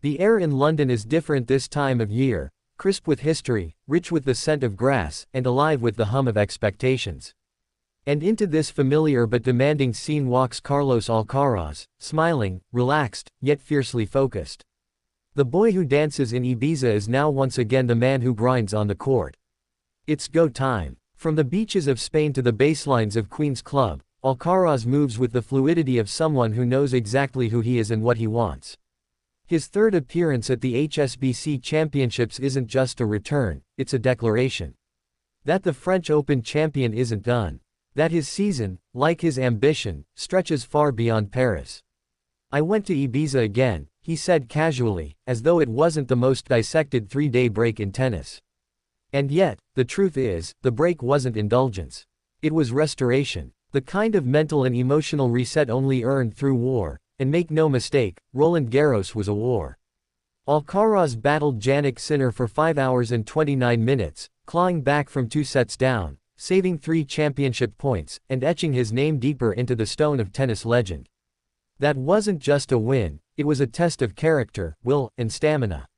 The air in London is different this time of year, crisp with history, rich with the scent of grass, and alive with the hum of expectations. And into this familiar but demanding scene walks Carlos Alcaraz, smiling, relaxed, yet fiercely focused. The boy who dances in Ibiza is now once again the man who grinds on the court. It's go time. From the beaches of Spain to the baselines of Queen's Club, Alcaraz moves with the fluidity of someone who knows exactly who he is and what he wants. His third appearance at the HSBC Championships isn't just a return, it's a declaration. That the French Open champion isn't done. That his season, like his ambition, stretches far beyond Paris. I went to Ibiza again, he said casually, as though it wasn't the most dissected three-day break in tennis. And yet, the truth is, the break wasn't indulgence. It was restoration. The kind of mental and emotional reset only earned through war. And make no mistake, Roland Garros was a war. Alcaraz battled Jannik Sinner for 5 hours and 29 minutes, clawing back from 2 sets down, saving 3 championship points, and etching his name deeper into the stone of tennis legend. That wasn't just a win, it was a test of character, will, and stamina.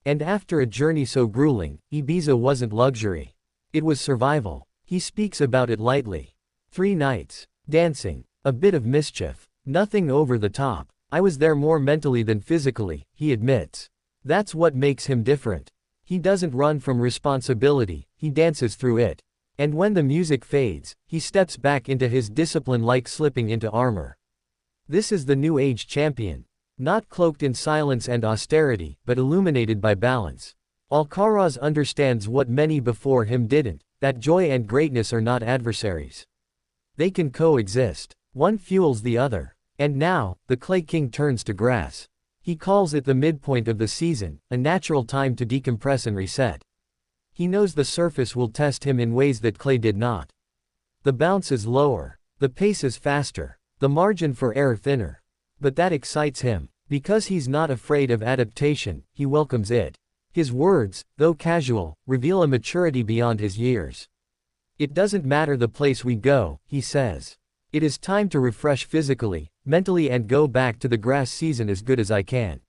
And after a journey so grueling, Ibiza wasn't luxury. It was survival. He speaks about it lightly. 3 nights. Dancing. A bit of mischief. Nothing over the top. I was there more mentally than physically, he admits. That's what makes him different. He doesn't run from responsibility, he dances through it. And when the music fades, he steps back into his discipline like slipping into armor. This is the new age champion. Not cloaked in silence and austerity, but illuminated by balance. Alcaraz understands what many before him didn't, that joy and greatness are not adversaries. They can coexist. One fuels the other. And now, the Clay King turns to grass. He calls it the midpoint of the season, a natural time to decompress and reset. He knows the surface will test him in ways that clay did not. The bounce is lower. The pace is faster. The margin for error thinner. But that excites him. Because he's not afraid of adaptation, he welcomes it. His words, though casual, reveal a maturity beyond his years. It doesn't matter the place we go, he says. It is time to refresh physically, mentally and go back to the grass season as good as I can.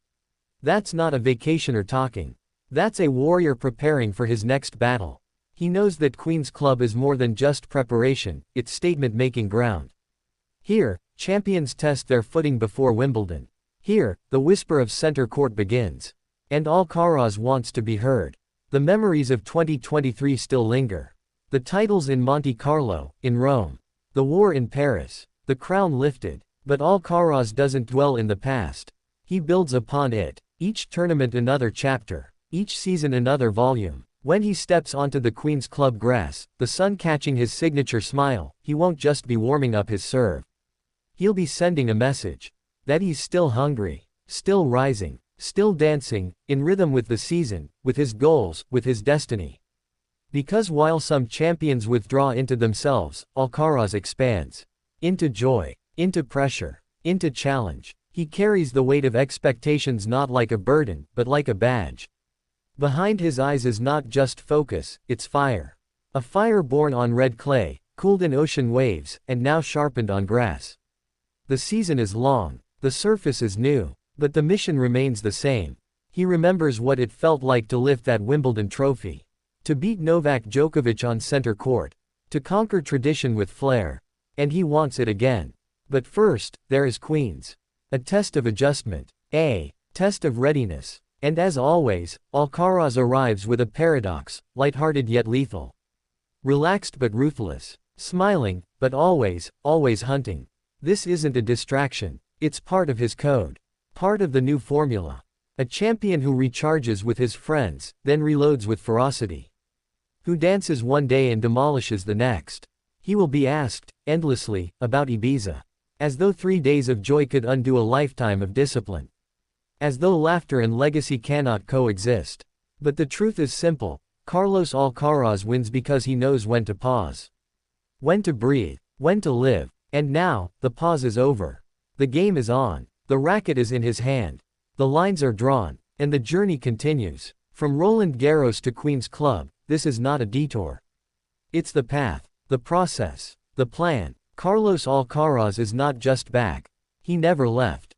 That's not a vacationer talking. That's a warrior preparing for his next battle. He knows that Queen's Club is more than just preparation, it's statement-making ground. Here, champions test their footing before Wimbledon. Here, the whisper of center court begins. And Alcaraz wants to be heard. The memories of 2023 still linger. The titles in Monte Carlo, in Rome. The war in Paris. The crown lifted. But Alcaraz doesn't dwell in the past. He builds upon it. Each tournament another chapter. Each season another volume. When he steps onto the Queen's Club grass, the sun catching his signature smile, he won't just be warming up his serve. He'll be sending a message. That he's still hungry. Still rising. Still dancing, in rhythm with the season, with his goals, with his destiny. Because while some champions withdraw into themselves, Alcaraz expands. Into joy. Into pressure. Into challenge. He carries the weight of expectations not like a burden, but like a badge. Behind his eyes is not just focus, it's fire. A fire born on red clay, cooled in ocean waves, and now sharpened on grass. The season is long. The surface is new. But the mission remains the same. He remembers what it felt like to lift that Wimbledon trophy. To beat Novak Djokovic on center court. To conquer tradition with flair. And he wants it again. But first, there is Queen's. A test of adjustment. A test of readiness. And as always, Alcaraz arrives with a paradox, lighthearted yet lethal. Relaxed but ruthless. Smiling, but always hunting. This isn't a distraction. It's part of his code. Part of the new formula. A champion who recharges with his friends, then reloads with ferocity. Who dances one day and demolishes the next. He will be asked, endlessly, about Ibiza. As though 3 days of joy could undo a lifetime of discipline. As though laughter and legacy cannot coexist. But the truth is simple, Carlos Alcaraz wins because he knows when to pause. When to breathe, when to live. And now, the pause is over. The game is on. The racket is in his hand. The lines are drawn. And the journey continues. From Roland Garros to Queen's Club, this is not a detour. It's the path, the process, the plan. Carlos Alcaraz is not just back. He never left.